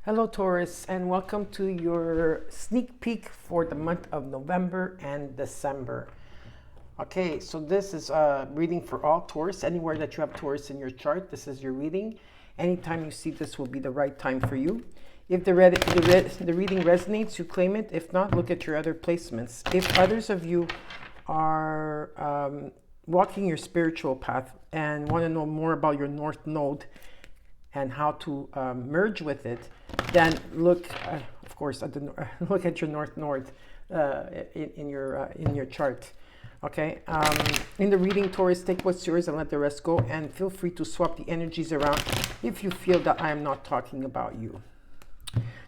Hello Taurus, and welcome to your sneak peek for the month of November and December. Okay, so this is a reading for all Taurus. Anywhere that you have Taurus in your chart, this is your reading. Anytime you see this will be the right time for you. If the reading resonates, you claim it. If not, look at your other placements. If others of you are walking your spiritual path and want to know more about your North Node and how to merge with it, then look, of course, at look at your North Node in your chart. Okay. In the reading, Taurus, take what's yours and let the rest go, and feel free to swap the energies around if you feel that I am not talking about you.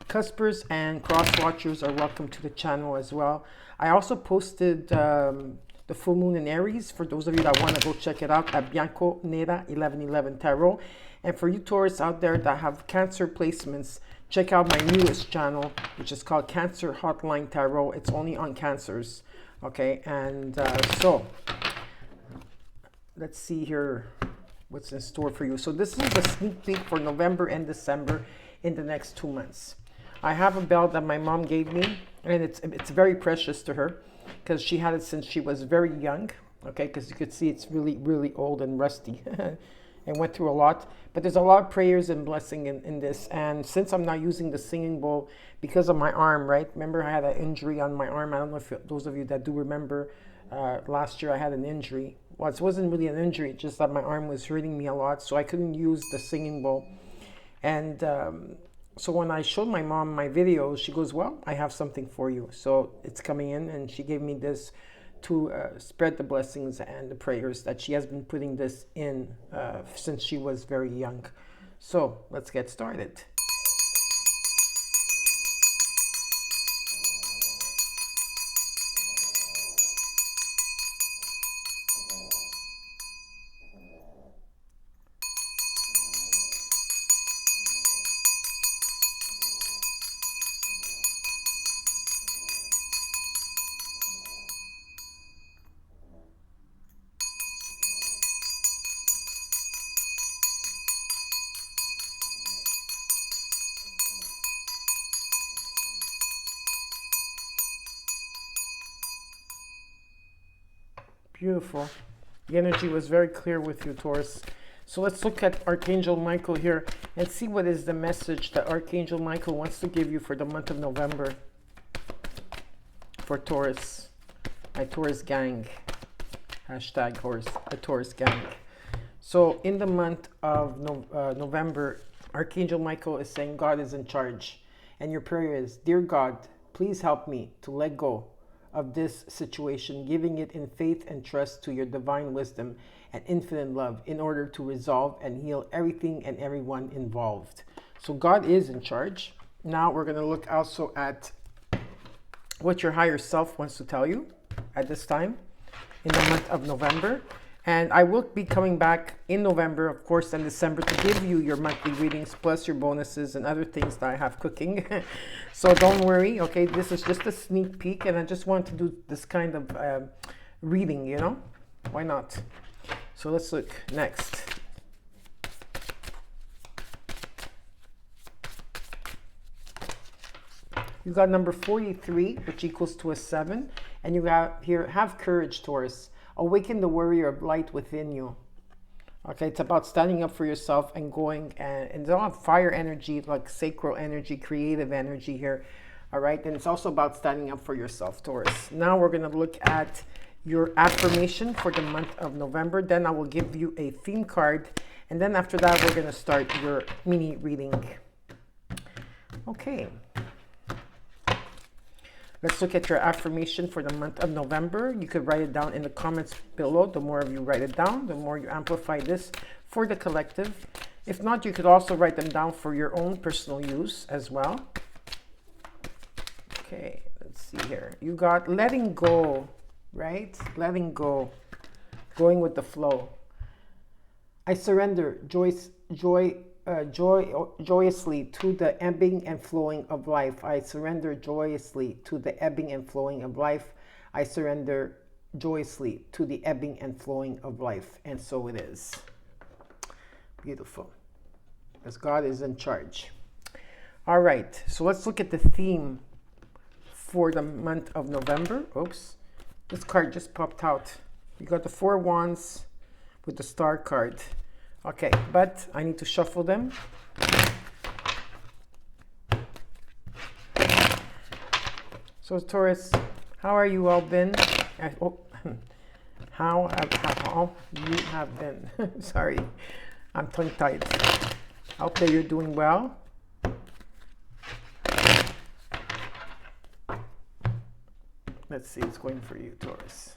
Cuspers and cross watchers are welcome to the channel as well. I also posted the full moon in Aries for those of you that want to go check it out at Bianco Nera 1111 Tarot. And for you Taurus out there that have Cancer placements, check out my newest channel, which is called Cancer Hotline Tarot. It's only on Cancers. Okay, and so let's see here what's in store for you. So this is the sneak peek for November and December in the next 2 months. I have a bell that my mom gave me, and it's very precious to her because she had it since she was very young. Okay, because you could see it's really old and rusty. And went through a lot, but there's a lot of prayers and blessing in this. And since I'm not using the singing bowl because of my arm, right? Remember I had an injury on my arm. I don't know if those of you that do remember, last year I had an injury. Well, it wasn't really an injury, just that my arm was hurting me a lot, so I couldn't use the singing bowl. And so when I showed my mom my videos, she goes, well, I have something for you. So it's coming in, and she gave me this to spread the blessings and the prayers that she has been putting this in since she was very young. So let's get started. Beautiful. The energy was very clear with you, Taurus. So let's look at Archangel Michael here and see what is the message that Archangel Michael wants to give you for the month of November for Taurus. My Taurus gang. Hashtag a Taurus gang. So in the month of November, Archangel Michael is saying God is in charge. And your prayer is, Dear God, please help me to let go of this situation, giving it in faith and trust to your divine wisdom and infinite love in order to resolve and heal everything and everyone involved. So God is in charge. Now we're going to look also at what your higher self wants to tell you at this time in the month of November. And I will be coming back in November, of course, and December to give you your monthly readings, plus your bonuses and other things that I have cooking. So don't worry, okay? This is just a sneak peek, and I just want to do this kind of reading, you know? Why not? So let's look next. You got number 43, which equals to a 7. And you got here, have courage, Taurus. Awaken the warrior of light within you. Okay, it's about standing up for yourself and going, and it's all fire energy, like sacral energy, creative energy here. All right, and it's also about standing up for yourself, Taurus. Now we're going to look at your affirmation for the month of November. Then I will give you a theme card. And then after that, we're going to start your mini reading. Okay. Let's look at your affirmation for the month of November. You could write it down in the comments below. The more of you write it down, the more you amplify this for the collective. If not, you could also write them down for your own personal use as well. Okay, let's see here. You got letting go, right? Letting go, going with the flow. I surrender joyously to the ebbing and flowing of life. I surrender joyously to the ebbing and flowing of life. I surrender joyously to the ebbing and flowing of life. And so it is. Beautiful. Because God is in charge. All right, so let's look at the theme for the month of November. Oops, this card just popped out. You got the Four Wands with the Star card. Okay, but I need to shuffle them. So Taurus, how are you all been? How all you have been? Sorry, I'm tongue-tied. I hope that you're doing well. Let's see what's going for you, Taurus.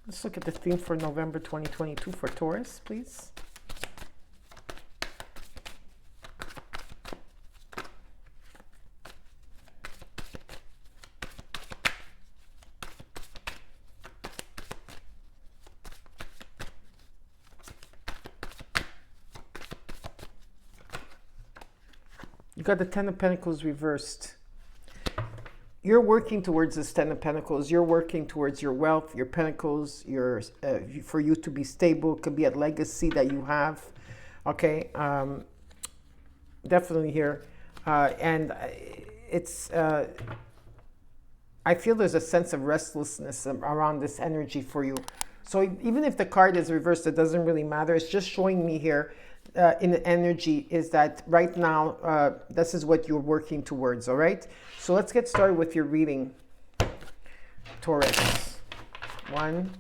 Let's look at the theme for November 2022 for Taurus, please. You got the Ten of Pentacles reversed. You're working towards this Ten of Pentacles. You're working towards your wealth, your pentacles, your for you to be stable. It could be a legacy that you have. Okay, definitely here. And it's, I feel there's a sense of restlessness around this energy for you. So even if the card is reversed, it doesn't really matter. It's just showing me here in the energy is that right now, this is what you're working towards, all right? So let's get started with your reading, Taurus. 1.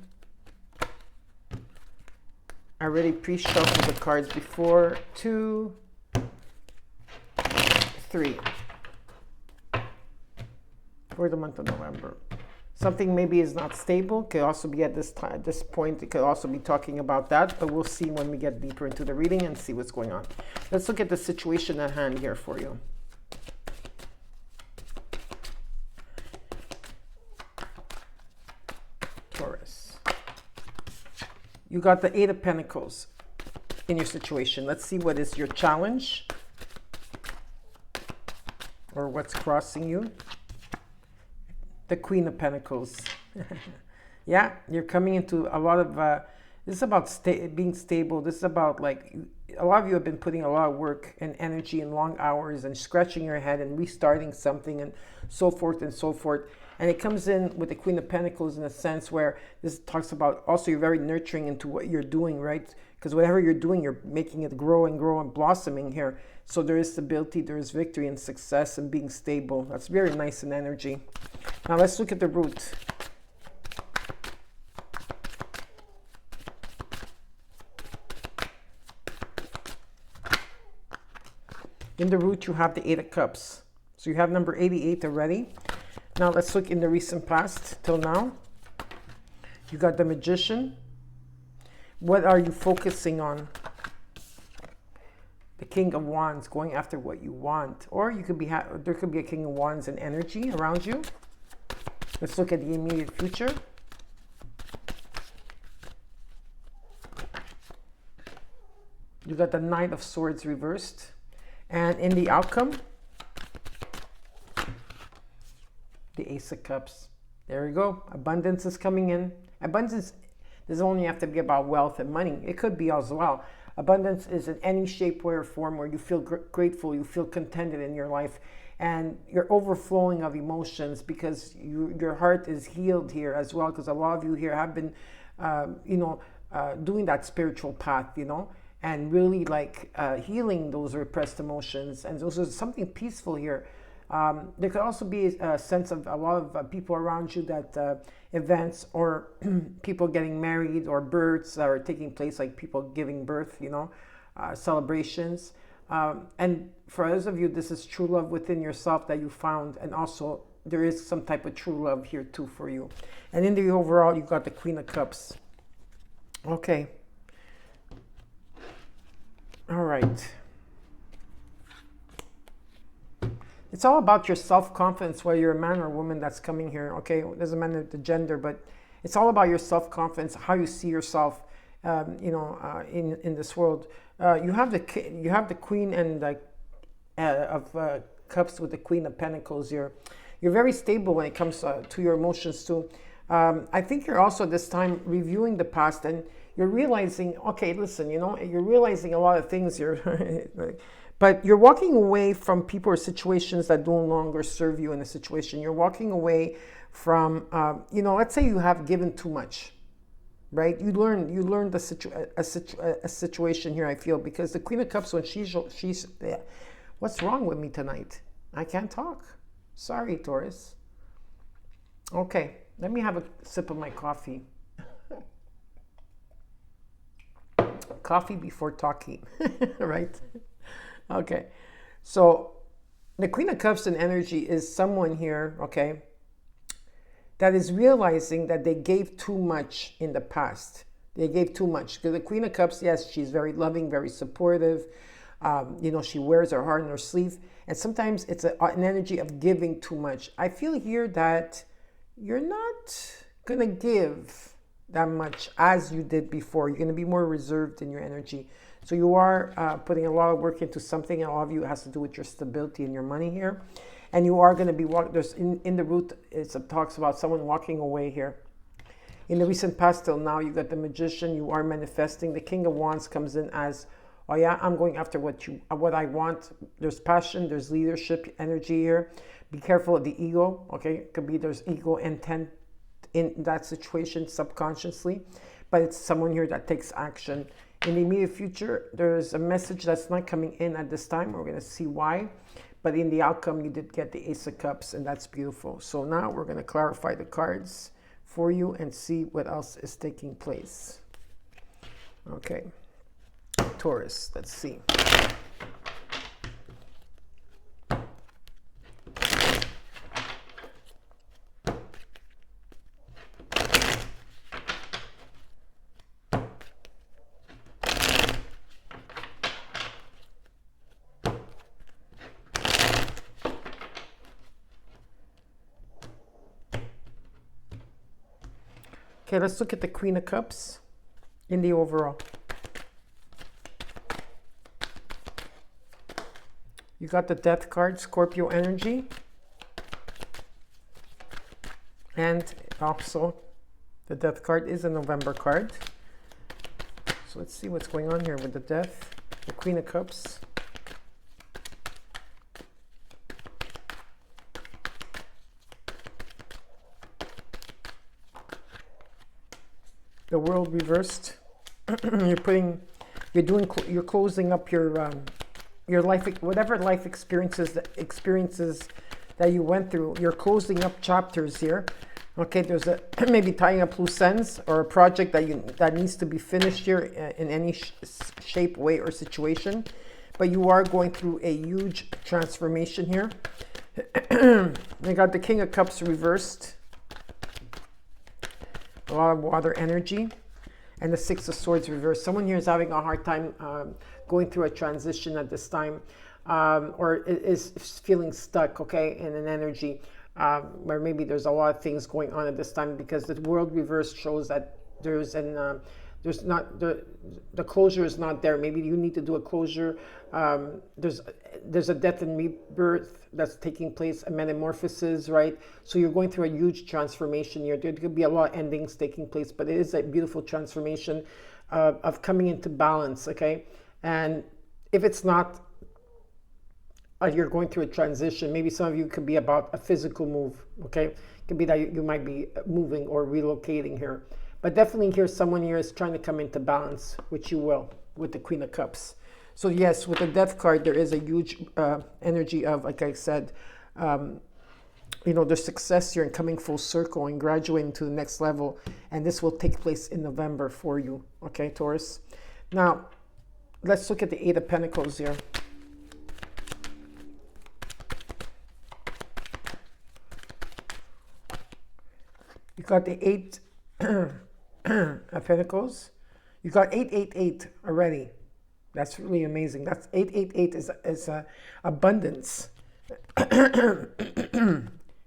I already pre-shuffled the cards before. 2, 3. For the month of November. Something maybe is not stable. Could also be at this time, at this point. It could also be talking about that, but we'll see when we get deeper into the reading and see what's going on. Let's look at the situation at hand here for you. Taurus. You got the Eight of Pentacles in your situation. Let's see what is your challenge or what's crossing you. The Queen of Pentacles. Yeah, you're coming into a lot of, this is about being stable. This is about like, a lot of you have been putting a lot of work and energy and long hours and scratching your head and restarting something and so forth and so forth. And it comes in with the Queen of Pentacles in a sense where this talks about also you're very nurturing into what you're doing, right? Because whatever you're doing, you're making it grow and grow and blossoming here. So there is stability, there is victory and success and being stable. That's very nice in energy. Now let's look at the root. In the root, you have the Eight of Cups. So you have number 88 already. Now let's look in the recent past till now. You got the Magician. What are you focusing on? The King of Wands, going after what you want. Or you could be there could be a King of Wands in energy around you. Let's look at the immediate future. You got the Knight of Swords reversed. And in the outcome, the Ace of Cups. There you go. Abundance is coming in. Abundance doesn't only have to be about wealth and money. It could be as well. Abundance is in any shape, way, or form where you feel grateful, you feel contented in your life, and you're overflowing of emotions because your heart is healed here as well. Because a lot of you here have been, doing that spiritual path, and really like healing those repressed emotions. And those are something peaceful here. There could also be a sense of a lot of people around you that events or people getting married or births that are taking place, like people giving birth, celebrations. And for those of you, this is true love within yourself that you found. And also there is some type of true love here too for you. And in the overall, you got the Queen of Cups. Okay. All right. It's all about your self-confidence, whether you're a man or a woman that's coming here, okay? It doesn't matter the gender, but it's all about your self-confidence, how you see yourself, in this world. You have the Queen and of Cups with the Queen of Pentacles here. You're very stable when it comes to your emotions too. I think you're also this time reviewing the past, and you're realizing, okay, listen, you're realizing a lot of things here, but you're walking away from people or situations that no longer serve you in a situation. You're walking away from, let's say you have given too much, right? You learned a situation here, I feel, because the Queen of Cups, when she's yeah. What's wrong with me tonight? I can't talk. Sorry, Taurus. Okay, let me have a sip of my coffee. Coffee before talking, right? Okay, so the Queen of Cups in energy is someone here, okay, that is realizing that they gave too much in the past. They gave too much. Because the Queen of Cups, yes, she's very loving, very supportive. She wears her heart on her sleeve. And sometimes it's an energy of giving too much. I feel here that you're not going to give that much as you did before. You're going to be more reserved in your energy. So you are putting a lot of work into something, and all of you has to do with your stability and your money here. And you are going to be there's in the root, it talks about someone walking away here. In the recent past till now, you got the Magician, you are manifesting. The King of Wands comes in as, oh yeah, I'm going after what I want. There's passion, there's leadership energy here. Be careful of the ego, okay? It could be there's ego intent in that situation subconsciously, but it's someone here that takes action. In the immediate future, there's a message that's not coming in at this time. We're going to see why. But in the outcome, you did get the Ace of Cups, and that's beautiful. So now we're going to clarify the cards for you and see what else is taking place. Okay. Taurus, let's see. Okay, let's look at the Queen of Cups in the overall. You got the Death card, Scorpio energy. And also, the Death card is a November card. So let's see what's going on here with the Death, the Queen of Cups. The World reversed. You're closing up your life, whatever life experiences that you went through. You're closing up chapters here. Okay, there's maybe tying up loose ends or a project that needs to be finished here in any shape, way, or situation. But you are going through a huge transformation here. We got the King of Cups reversed. A lot of water energy, and the Six of Swords reversed. Someone here is having a hard time going through a transition at this time, or is feeling stuck, okay, in an energy where maybe there's a lot of things going on at this time, because the World reverse shows that there's not the closure is not there. Maybe you need to do a closure. There's a death and rebirth that's taking place, a metamorphosis, right? So you're going through a huge transformation here. There could be a lot of endings taking place, but it is a beautiful transformation of coming into balance, okay? And if it's not, you're going through a transition, maybe some of you could be about a physical move, okay? It could be that you might be moving or relocating here. But definitely here, someone here is trying to come into balance, which you will, with the Queen of Cups. So yes, with the Death card, there is a huge energy of, like I said, there's success here and coming full circle and graduating to the next level. And this will take place in November for you, okay, Taurus? Now, let's look at the Eight of Pentacles here. You got the Eight of Pentacles. You got 888 already. That's really amazing. That's 888 is abundance.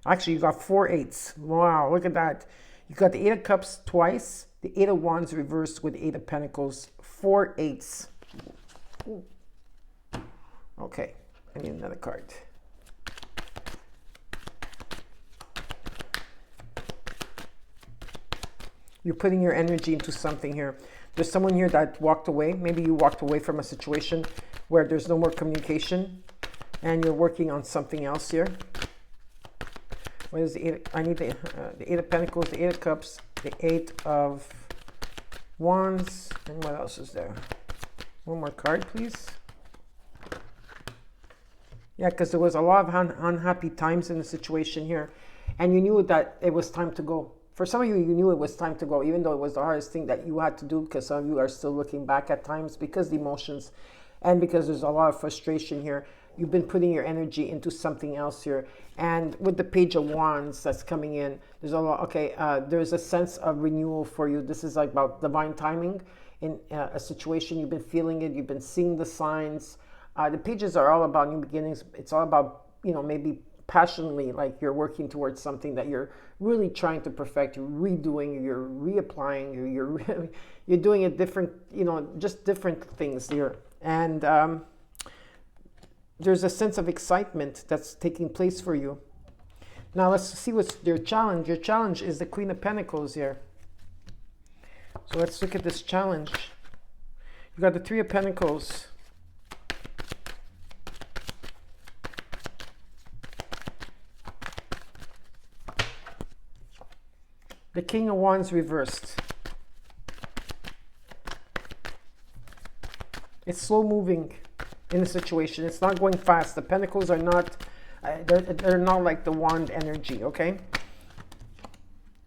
Actually, you got 4 8s. Wow, look at that. You got the Eight of Cups twice, the Eight of Wands reversed with the Eight of Pentacles, 4 8s. Ooh. Okay, I need another card. You're putting your energy into something here. There's someone here that walked away. Maybe you walked away from a situation where there's no more communication and you're working on something else here. What is the eight? I need the Eight of Pentacles, the Eight of Cups, the Eight of Wands, and what else is there? One more card, please. Yeah, because there was a lot of unhappy times in the situation here, and you knew that it was time to go. For some of you, you knew it was time to go, even though it was the hardest thing that you had to do, because some of you are still looking back at times because the emotions and because there's a lot of frustration here. You've been putting your energy into something else here. And with the Page of Wands that's coming in, there's a lot, okay, there's a sense of renewal for you. This is like about divine timing in a situation. You've been feeling it. You've been seeing the signs. The pages are all about new beginnings. It's all about, you know, maybe passionately, like you're working towards something that you're really trying to perfect. You're redoing, you're reapplying, you're doing it different, you know, just different things here. And there's a sense of excitement that's taking place for you. Now let's see what's your challenge. Your challenge is the Queen of Pentacles here. So let's look at this challenge. You got the Three of Pentacles. The King of Wands reversed. It's slow moving in the situation. It's not going fast. The Pentacles are not, they're not like the Wand energy, okay?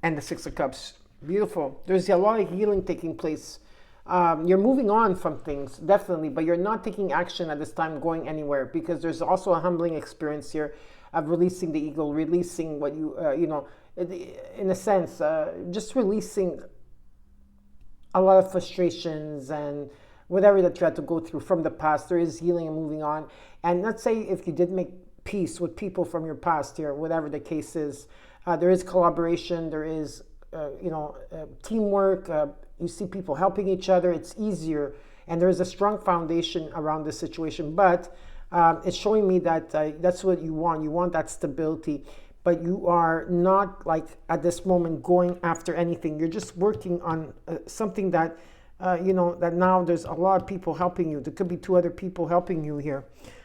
And the Six of Cups. Beautiful. There's a lot of healing taking place. You're moving on from things, definitely, but you're not taking action at this time going anywhere, because there's also a humbling experience here of releasing the ego, releasing what you, you know, in a sense, just releasing a lot of frustrations and whatever that you had to go through from the past. There is healing and moving on. And let's say if you did make peace with people from your past here, whatever the case is, there is collaboration, there is, you know, teamwork, you see people helping each other, it's easier, and there is a strong foundation around this situation. But it's showing me that that's what you want. You want that stability, but you are not, like, at this moment going after anything. You're just working on something that, you know, that now there's a lot of people helping you. There could be two other people helping you here.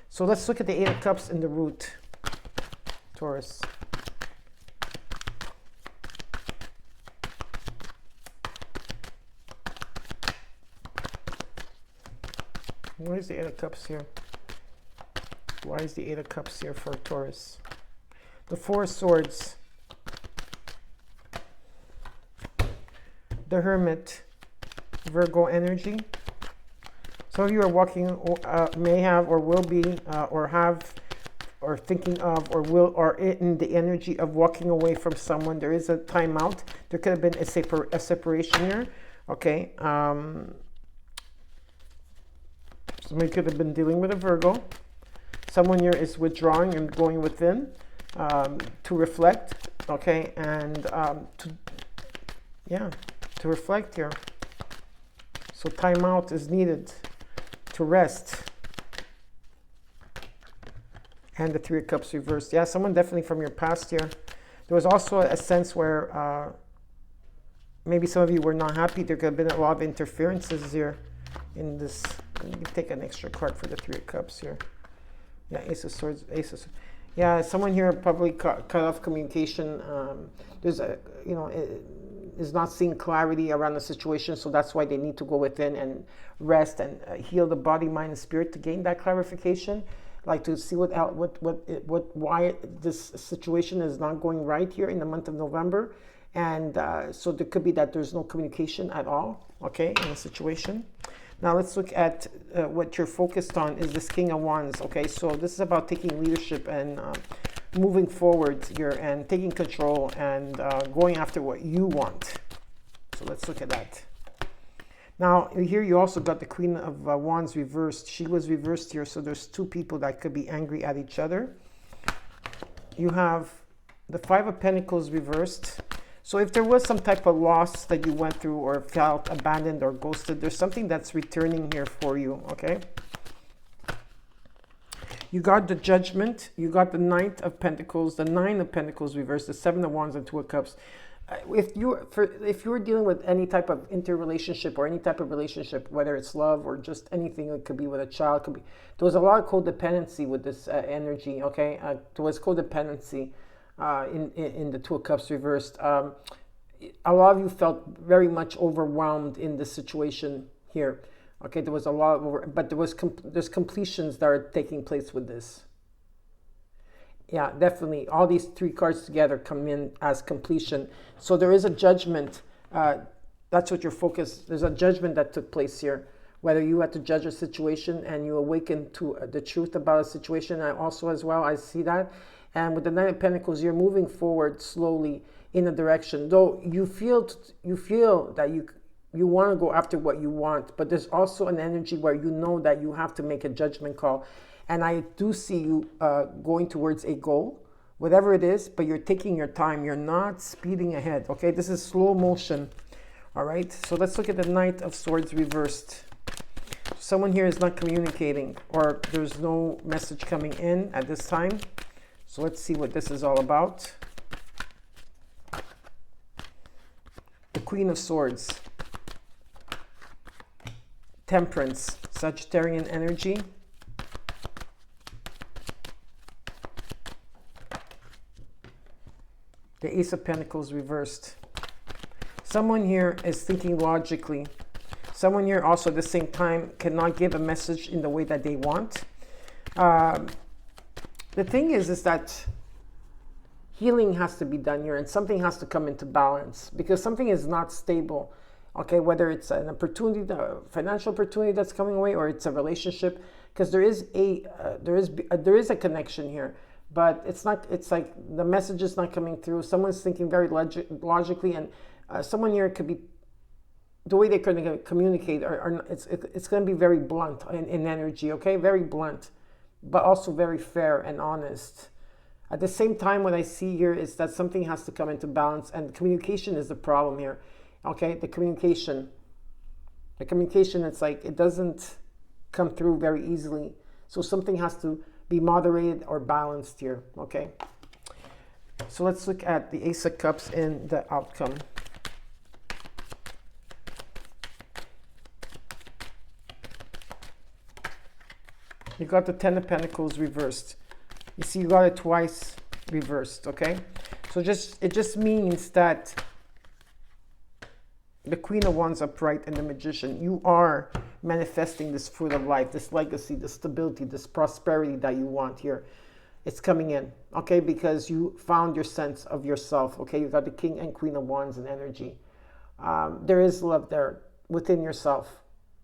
So let's look at the Eight of Cups in the root, Taurus. Why is the Eight of Cups here? Why is the Eight of Cups here for Taurus? The Four of Swords. The Hermit. Virgo energy. Some of you are walking, may have or will be, or have, or thinking of, or will, or in the energy of walking away from someone. There is a timeout. There could have been a separation here. Okay. Somebody could have been dealing with a Virgo. Someone here is withdrawing and going within to reflect. Okay. And to reflect here. So timeout is needed to rest. And the Three of Cups reversed. Yeah, someone definitely from your past here. There was also a sense where maybe some of you were not happy. There could have been a lot of interferences here in this. Let me take an extra card for the Three of Cups here. Yeah, Ace of Swords, Ace of Swords. Yeah, someone here probably cut off communication. There's a, you know, is not seeing clarity around the situation, so that's why they need to go within and rest and heal the body, mind, and spirit to gain that clarification, like to see why this situation is not going right here in the month of November. And so there could be that there's no communication at all, okay, in the situation. Now let's look at what you're focused on is this King of Wands. Okay, so this is about taking leadership and moving forward here and taking control and going after what you want. So let's look at that. Now here you also got the Queen of Wands reversed. She was reversed here, so there's two people that could be angry at each other. You have the Five of Pentacles reversed. So if there was some type of loss that you went through or felt abandoned or ghosted, there's something that's returning here for you, okay? You got the Judgment. You got the Knight of Pentacles, the Nine of Pentacles reversed, the Seven of Wands, and Two of Cups. if you're dealing with any type of interrelationship or any type of relationship, whether it's love or just anything, it could be with a child, could be, there was a lot of codependency with this energy. Okay, there was codependency in the Two of Cups reversed. A lot of you felt very much overwhelmed in this situation here. Okay, there was a lot of but there's completions that are taking place with this. Yeah, definitely. All these three cards together come in as completion. So there is a judgment. That's what your focus. There's a judgment that took place here. Whether you had to judge a situation and you awaken to the truth about a situation. I also, as well, I see that. And with the Knight of Pentacles, you're moving forward slowly in a direction. Though you feel that you want to go after what you want, but there's also an energy where you know that you have to make a judgment call. And I do see you going towards a goal, whatever it is, but you're taking your time. You're not speeding ahead, okay? This is slow motion, all right? So let's look at the Knight of Swords reversed. Someone here is not communicating, or there's no message coming in at this time. So let's see what this is all about. The Queen of Swords. Temperance, Sagittarian energy. The Ace of Pentacles reversed. Someone here is thinking logically. Someone here also at the same time cannot give a message in the way that they want. The thing is that healing has to be done here and something has to come into balance because something is not stable. Okay, whether it's an opportunity, a financial opportunity that's coming away, or it's a relationship, because there is a connection here. But it's not. It's like the message is not coming through. Someone's thinking very logically, and someone here could be the way they're going to communicate. It's going to be very blunt in energy. Okay, very blunt, but also very fair and honest. At the same time, what I see here is that something has to come into balance, and communication is the problem here. Okay, the communication. It's like it doesn't come through very easily. So something has to be moderated or balanced here, okay? So let's look at the Ace of Cups and the outcome. You got the Ten of Pentacles reversed. You see, you got it twice reversed, okay? So it just means that the Queen of Wands upright and the Magician, you are manifesting this fruit of life, this legacy, this stability, this prosperity that you want here. It's coming in, okay? Because you found your sense of yourself, okay? You got the King and Queen of Wands in energy. There is love there within yourself.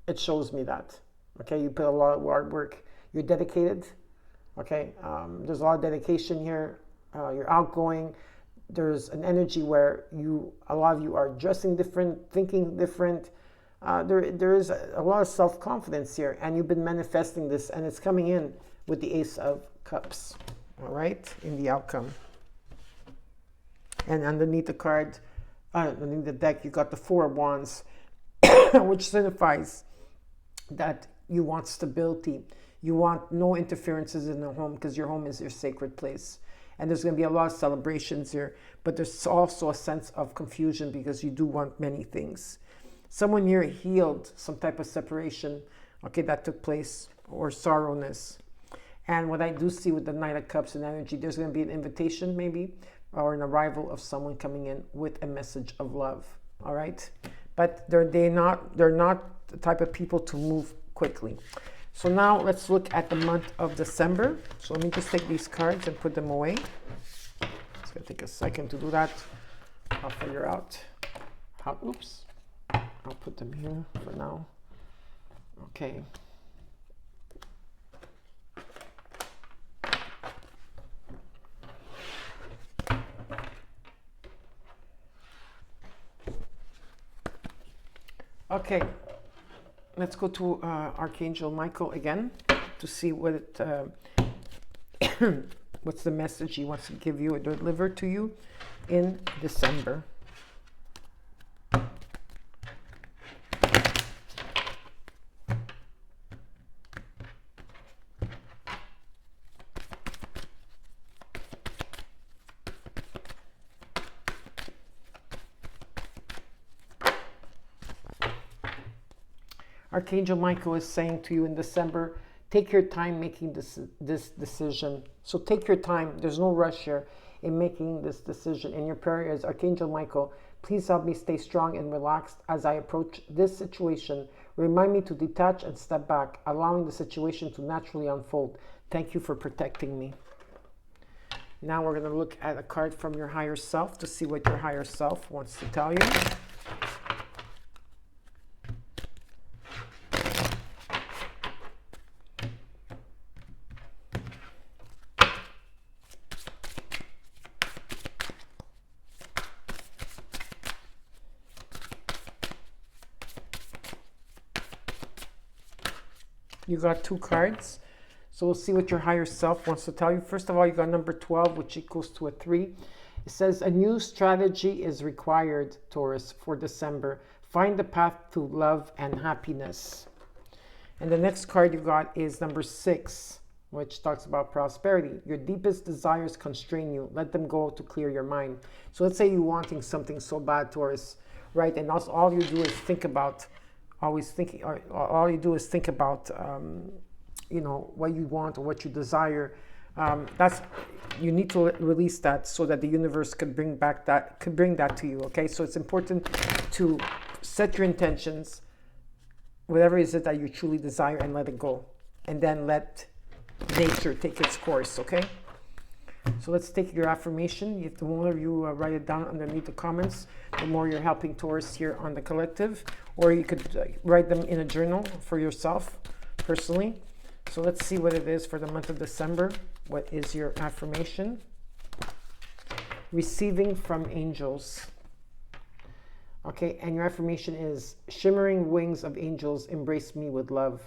It shows me that, okay? You put a lot of hard work. You're dedicated, okay? There's a lot of dedication here. You're outgoing. There's an energy where a lot of you are dressing different, thinking different. There is a lot of self-confidence here, and you've been manifesting this, and it's coming in with the Ace of Cups, all right, in the outcome. And underneath the card, underneath the deck, you got the Four of Wands, which signifies that you want stability. You want no interferences in the home because your home is your sacred place. And there's going to be a lot of celebrations here, but there's also a sense of confusion because you do want many things. Someone here healed some type of separation, okay, that took place, or sorrowness. And what I do see with the Knight of Cups and energy, there's going to be an invitation maybe, or an arrival of someone coming in with a message of love, all right? But they're not the type of people to move quickly. So now let's look at the month of December. So let me just take these cards and put them away. It's going to take a second to do that. I'll figure out how, oops. I'll put them here for now. Okay. Okay. Let's go to Archangel Michael again to see what what's the message he wants to give you or deliver to you in December. Archangel Michael is saying to you in December, take your time making this decision. So take your time. There's no rush here in making this decision. And your prayer is, Archangel Michael, please help me stay strong and relaxed as I approach this situation. Remind me to detach and step back, allowing the situation to naturally unfold. Thank you for protecting me. Now we're going to look at a card from your higher self to see what your higher self wants to tell you. You got 2 cards. So we'll see what your higher self wants to tell you. First of all, you got number 12, which equals to a 3. It says, a new strategy is required, Taurus, for December. Find the path to love and happiness. And the next card you got is number 6, which talks about prosperity. Your deepest desires constrain you. Let them go to clear your mind. So let's say you're wanting something so bad, Taurus, right? And also all you do is think about, all you do is think about, you know, what you want or what you desire. You need to release that so that the universe could bring that to you. Okay, so it's important to set your intentions, whatever is it that you truly desire, and let it go, and then let nature take its course. Okay, so let's take your affirmation. If the more you write it down underneath the comments, the more you're helping Taurus here on the collective, or you could write them in a journal for yourself personally. So let's see what it is for the month of December. What is your affirmation? Receiving from angels. Okay, and your affirmation is, shimmering wings of angels embrace me with love.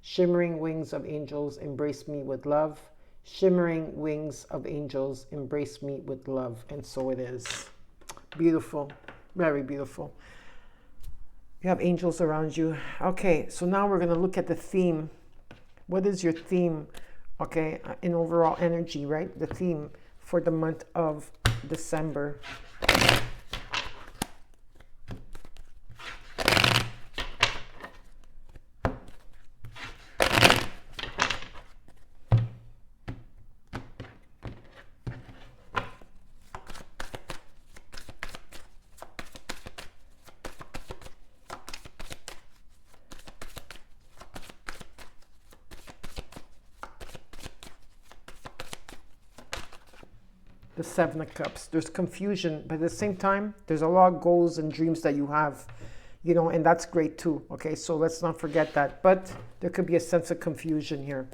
Shimmering wings of angels embrace me with love. Shimmering wings of angels embrace me with love. And so it is. Beautiful. Very beautiful. You have angels around you. Okay, so now we're going to look at the theme. What is your theme, okay, in overall energy, right? The theme for the month of December. The 7 of Cups. There's confusion, but at the same time, there's a lot of goals and dreams that you have, you know, and that's great too. Okay, so let's not forget that. But there could be a sense of confusion here.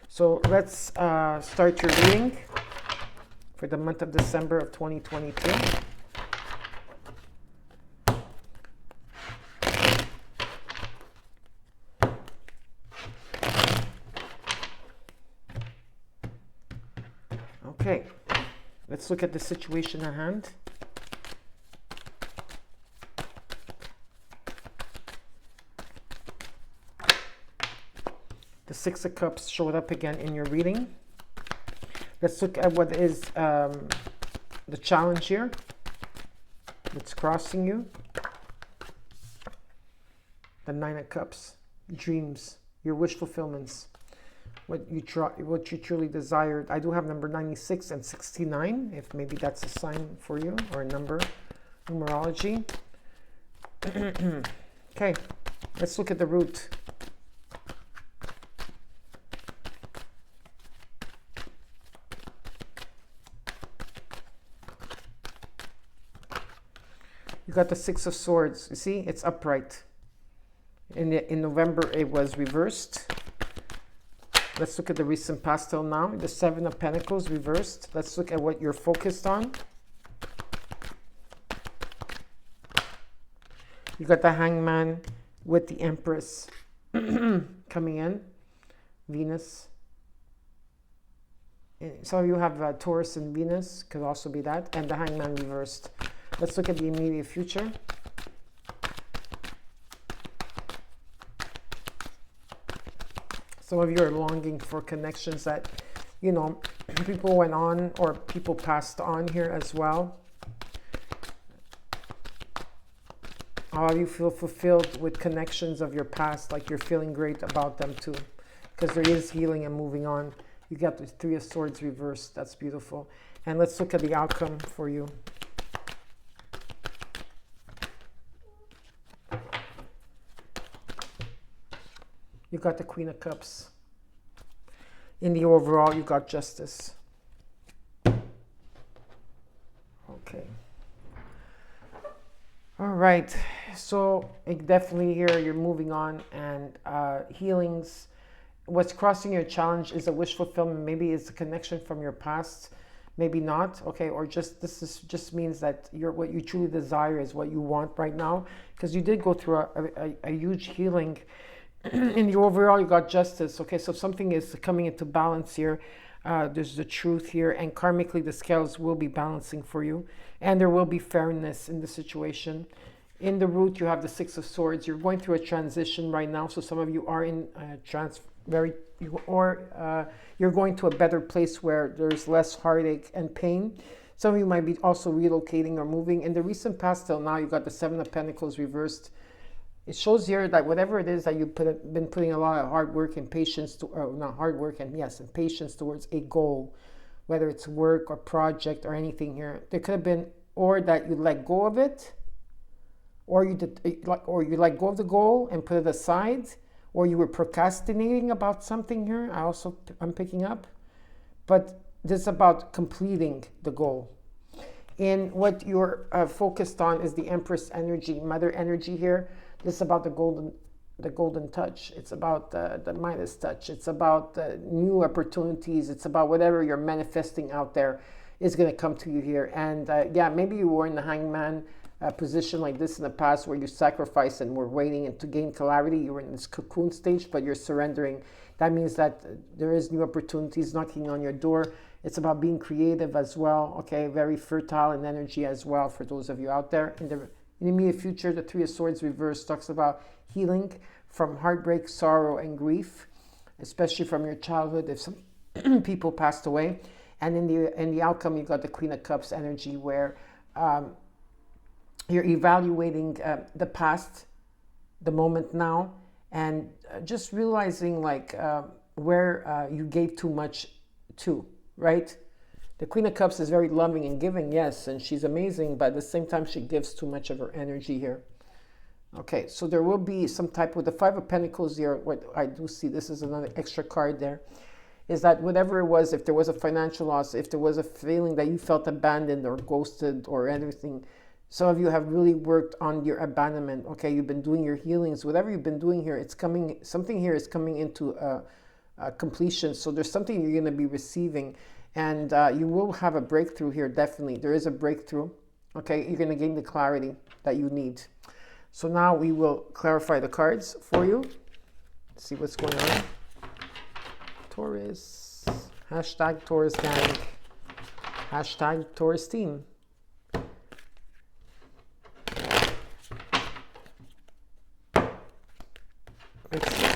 So let's start your reading for the month of December of 2022. Okay. Let's look at the situation at hand. The 6 of Cups showed up again in your reading. Let's look at what is the challenge here that's crossing you. The 9 of Cups, dreams, your wish fulfillments. What you truly desired. I do have number 96 and 69, if maybe that's a sign for you, or a numerology. Okay, let's look at the root. You got the 6 of Swords. You see, it's upright. In November, it was reversed. Let's look at the recent past till now. The 7 of Pentacles reversed. Let's look at what you're focused on. You got the Hangman with the Empress coming in. Venus. Some of you have Taurus and Venus. Could also be that. And the Hangman reversed. Let's look at the immediate future. Some of you are longing for connections that, you know, people went on or people passed on here as well. How do you feel fulfilled with connections of your past? Like you're feeling great about them too. Because there is healing and moving on. You got the Three of Swords reversed. That's beautiful. And let's look at the outcome for you. You got the Queen of Cups. In the overall, you got Justice. Okay. All right. So definitely here you're moving on, and healings. What's crossing your challenge is a wish fulfillment. Maybe it's a connection from your past. Maybe not. Okay. Or just means that what you truly desire is what you want right now. Because you did go through a huge healing. In the overall, you got Justice. Okay, so something is coming into balance here. There's the truth here, and karmically the scales will be balancing for you, and there will be fairness in the situation. In the root, you have the Six of Swords. You're going through a transition right now, so some of you are in you're going to a better place where there's less heartache and pain. Some of you might be also relocating or moving. In the recent past till now, you got the Seven of Pentacles reversed. It shows here that whatever it is that you've been putting a lot of hard work and patience to, or not hard work and patience towards a goal, whether it's work or project or anything here. There could have been, or that you let go of it, or you let go of the goal and put it aside, or you were procrastinating about something here. I'm picking up, but this is about completing the goal. And what you're focused on is the Empress Energy, Mother Energy here. This is about the golden touch. It's about the Midas touch. It's about new opportunities. It's about whatever you're manifesting out there is going to come to you here. And yeah, maybe you were in the hangman position like this in the past where you sacrificed and were waiting to gain clarity. You were in this cocoon stage, but you're surrendering. That means that there is new opportunities knocking on your door. It's about being creative as well. Okay, very fertile in energy as well for those of you out there. In the immediate future, the Three of Swords reverse talks about healing from heartbreak, sorrow, and grief, especially from your childhood if some people passed away. And in the outcome, you got the Queen of Cups energy where you're evaluating the past, the moment now, and just realizing like where you gave too much to, right? The Queen of Cups is very loving and giving, yes, and she's amazing, but at the same time, she gives too much of her energy here. Okay, so there will be some type with the Five of Pentacles here. What I do see, this is another extra card there, is that whatever it was, if there was a financial loss, if there was a feeling that you felt abandoned or ghosted or anything, some of you have really worked on your abandonment. Okay, you've been doing your healings. Whatever you've been doing here, it's coming. Something here is coming into completion. So there's something you're going to be receiving. And you will have a breakthrough here, definitely. There is a breakthrough. Okay, you're going to gain the clarity that you need. So now we will clarify the cards for you. Let's see what's going on. Taurus. Hashtag Taurus gang. Hashtag Taurus team. Let's see.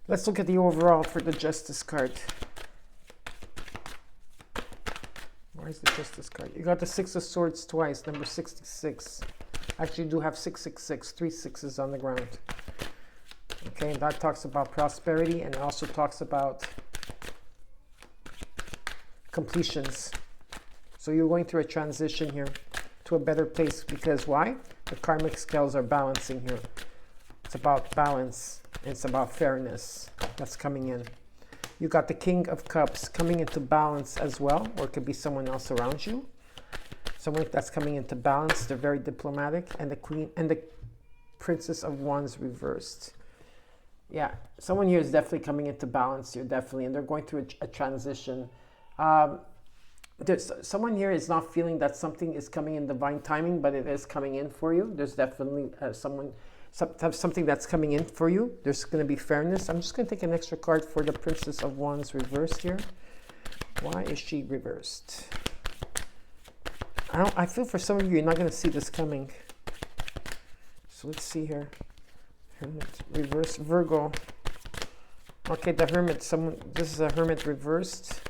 Let's look at the overall for the Justice card. Where is the Justice card? You got the Six of Swords twice, number 66. Actually, you do have 666, 3 sixes on the ground. Okay, and that talks about prosperity, and it also talks about completions. So you're going through a transition here to a better place because why? The karmic scales are balancing here. It's about balance. It's about fairness that's coming in. You got the King of Cups coming into balance as well, or it could be someone else around you. Someone that's coming into balance. They're very diplomatic. And the Queen and the Princess of Wands reversed. Yeah, someone here is definitely coming into balance here, definitely. And they're going through a transition. There's someone here is not feeling that something is coming in divine timing, but it is coming in for you. There's definitely something that's coming in for you. There's going to be fairness. I'm just going to take an extra card for the Princess of Wands reversed here. Why is she reversed? I feel for some of you, you're not going to see this coming. So let's see here. Hermit, reverse Virgo. Okay, the Hermit, this is a Hermit reversed.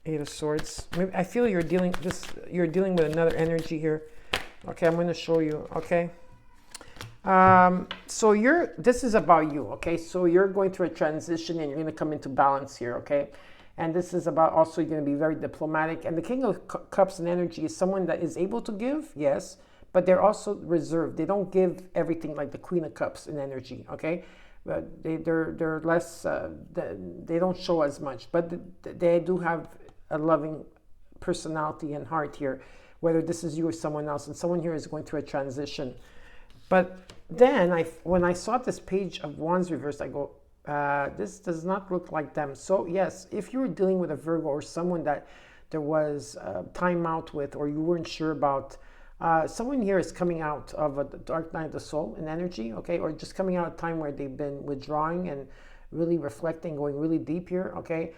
Eight of Swords. Maybe, I feel you're dealing with another energy here. Okay, I'm going to show you, okay? So this is about you, okay? So you're going through a transition and you're going to come into balance here, okay? And this is about also you're going to be very diplomatic. And the King of Cups and energy is someone that is able to give, yes, but they're also reserved. They don't give everything like the Queen of Cups in energy, okay? They're less, they don't show as much, but they do have a loving personality and heart here, whether this is you or someone else. And someone here is going through a transition. But then when I saw this Page of Wands reversed, I go, this does not look like them. So yes, if you were dealing with a Virgo or someone that there was time out with, or you weren't sure about, someone here is coming out of a dark night of the soul in energy, okay? Or just coming out of time where they've been withdrawing and really reflecting, going really deep here, okay?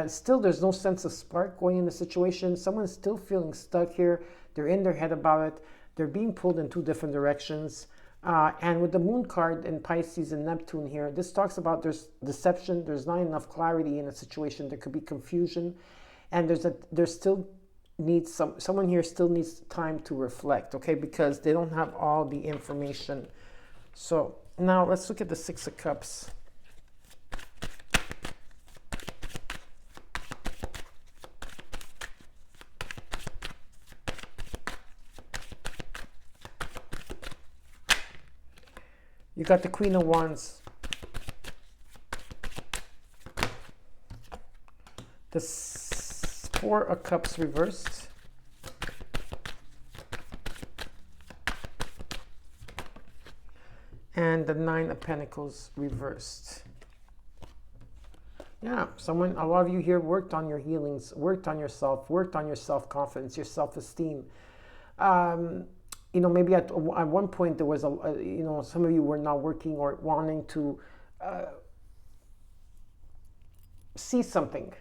Still, there's no sense of spark going in the situation. Someone's still feeling stuck here. They're in their head about it. They're being pulled in two different directions. And with the Moon card and Pisces and Neptune here, this talks about there's deception. There's not enough clarity in a situation. There could be confusion. And someone here still needs time to reflect, okay? Because they don't have all the information. So now let's look at the Six of Cups. You got the Queen of Wands. The Four of Cups reversed. And the Nine of Pentacles reversed. Yeah, a lot of you here worked on your healings, worked on yourself, worked on your self-confidence, your self-esteem. Maybe at one point there was some of you were not working or wanting to see something.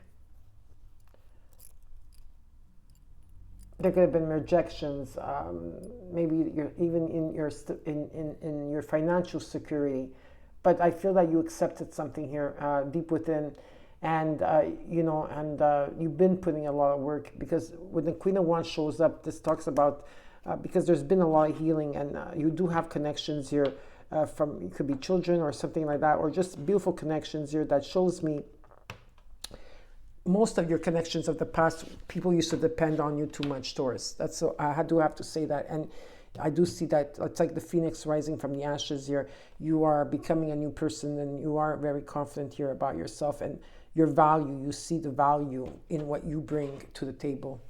There could have been rejections. Maybe you're even in your financial security, but I feel that you accepted something here deep within, and you've been putting a lot of work, because when the Queen of Wands shows up, this talks about. Because there's been a lot of healing, and you do have connections here it could be children or something like that, or just beautiful connections here that shows me most of your connections of the past, people used to depend on you too much, Taurus. I do have to say that. And I do see that it's like the phoenix rising from the ashes here. You are becoming a new person, and you are very confident here about yourself and your value. You see the value in what you bring to the table.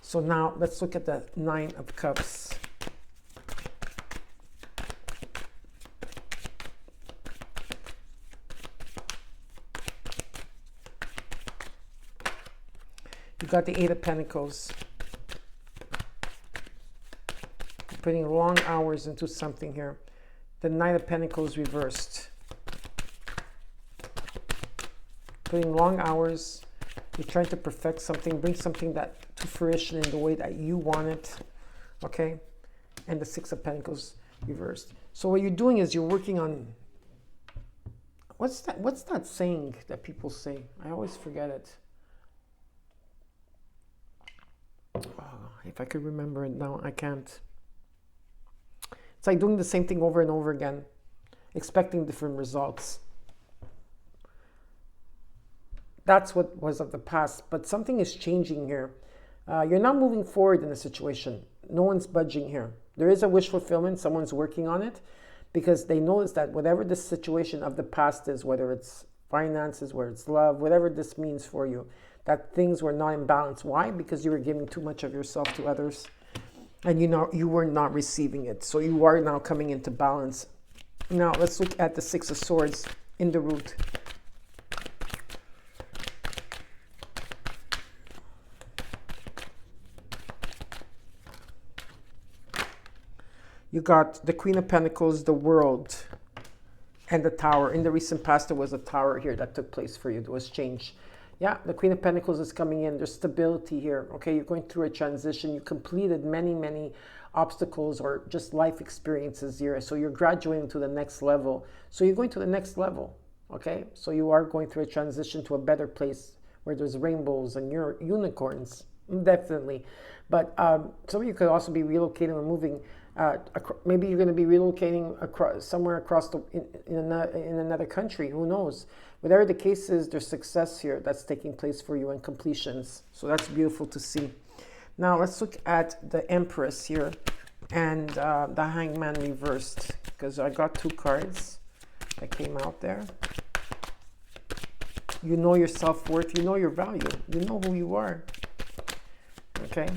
So now let's look at the Nine of Cups. You got the Eight of Pentacles. Putting long hours into something here. The Knight of Pentacles reversed. Putting long hours. You're trying to perfect something, bring something to fruition in the way that you want it, okay? And the Six of Pentacles reversed. So what you're doing is you're working on, what's that saying that people say? I always forget it. Oh, if I could remember it now, I can't. It's like doing the same thing over and over again, expecting different results. That's what was of the past, but something is changing here. You're not moving forward in the situation. No one's budging here. There is a wish fulfillment. Someone's working on it, because they notice that whatever this situation of the past is, whether it's finances, whether it's love, whatever this means for you, that things were not in balance. Why? Because you were giving too much of yourself to others, and you were not receiving it. So you are now coming into balance. Now let's look at the Six of Swords in the root. You got the Queen of Pentacles, the World, and the Tower. In the recent past, there was a Tower here that took place for you. There was change. Yeah, the Queen of Pentacles is coming in. There's stability here. Okay, you're going through a transition. You completed many, many obstacles or just life experiences here. So you're graduating to the next level. So you're going to the next level. Okay, so you are going through a transition to a better place where there's rainbows and unicorns. Definitely. But some of you could also be relocating or moving. Maybe you're going to be relocating somewhere across in another country. Who knows? Whatever the case is, there's success here that's taking place for you and completions. So that's beautiful to see. Now let's look at the Empress here and the Hangman reversed, because I got 2 cards that came out there. You know your self-worth. You know your value. You know who you are. Okay.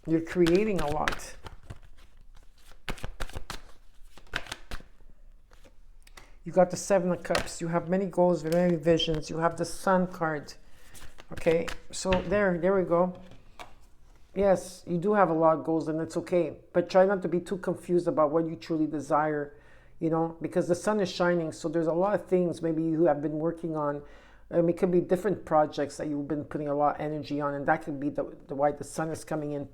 You're creating a lot. You got the 7 of Cups. You have many goals, many visions. You have the Sun card. Okay, so there we go. Yes, you do have a lot of goals, and it's okay. But try not to be too confused about what you truly desire, you know, because the sun is shining. So there's a lot of things maybe you have been working on. It could be different projects that you've been putting a lot of energy on, and that could be the why the sun is coming in.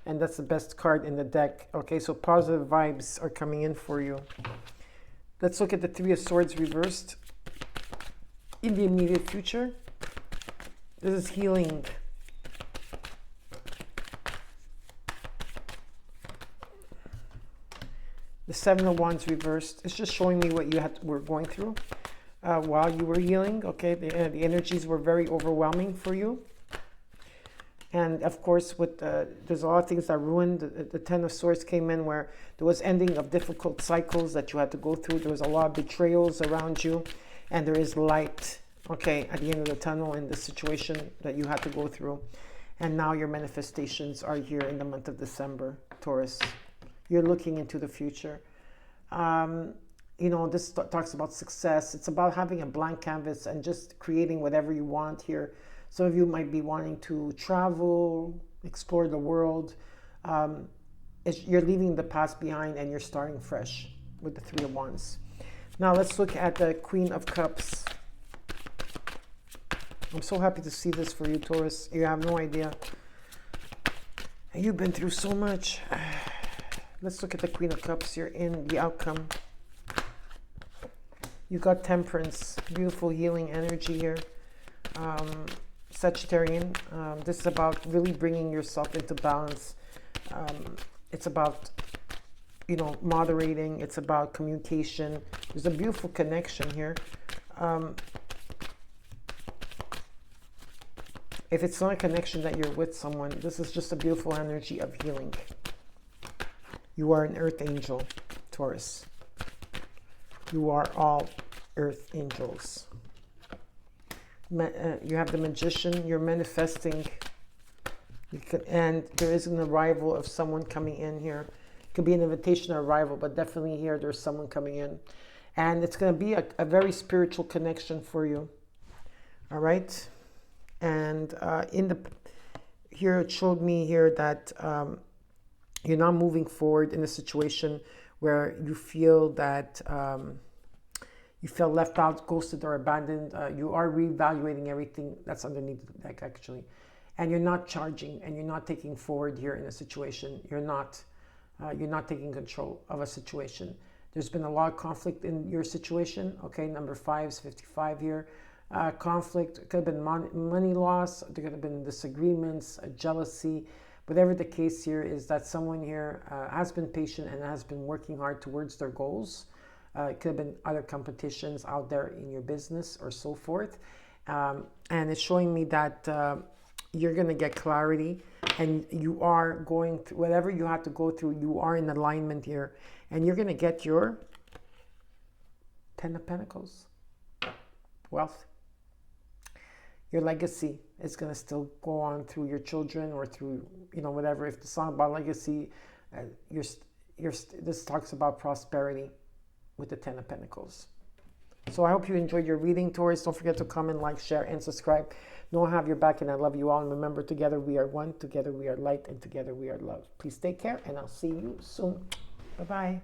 And that's the best card in the deck. Okay, so positive vibes are coming in for you. Let's look at the 3 of Swords reversed. In the immediate future, this is healing. The 7 of Wands reversed. It's just showing me what you were going through while you were healing. Okay, the energies were very overwhelming for you. And of course, with there's a lot of things that ruined. The 10 of Swords came in where there was ending of difficult cycles that you had to go through. There was a lot of betrayals around you, and there is light, okay, at the end of the tunnel in the situation that you had to go through. And now your manifestations are here in the month of December, Taurus. You're looking into the future. You know, this talks about success. It's about having a blank canvas and just creating whatever you want here. Some of you might be wanting to travel, explore the world. You're leaving the past behind and you're starting fresh with the 3 of Wands. Now let's look at the Queen of Cups. I'm so happy to see this for you, Taurus. You have no idea. You've been through so much. Let's look at the Queen of Cups. You're in the outcome. You got Temperance, beautiful healing energy here. Sagittarian, this is about really bringing yourself into balance. It's about, you know, moderating. It's about communication. There's a beautiful connection here. If it's not a connection that you're with someone, this is just a beautiful energy of healing. You are an earth angel, Taurus. You are all earth angels. You have the Magician. You're manifesting. And there is an arrival of someone coming in here. It could be an invitation or arrival, but definitely here there's someone coming in. And it's going to be a very spiritual connection for you. All right? And here it showed me here that you're not moving forward in a situation where you feel that you feel left out, ghosted, or abandoned. You are reevaluating everything that's underneath the deck, actually. And you're not charging, and you're not taking forward here in a situation. You're not taking control of a situation. There's been a lot of conflict in your situation. Okay, number 5 is 55 here. Conflict, it could have been money loss. There could have been disagreements, jealousy. Whatever the case here is that someone here has been patient and has been working hard towards their goals. It could have been other competitions out there in your business or so forth. And it's showing me that you're going to get clarity, and you are going through whatever you have to go through. You are in alignment here, and you're going to get your 10 of Pentacles, wealth. Your legacy is going to still go on through your children or through, you know, whatever. If the song about legacy, this talks about prosperity with the 10 of Pentacles. So I hope you enjoyed your reading, Taurus. Don't forget to comment, like, share, and subscribe. Know I have your back, and I love you all. And remember, together we are one, together we are light, and together we are love. Please take care, and I'll see you soon. Bye-bye.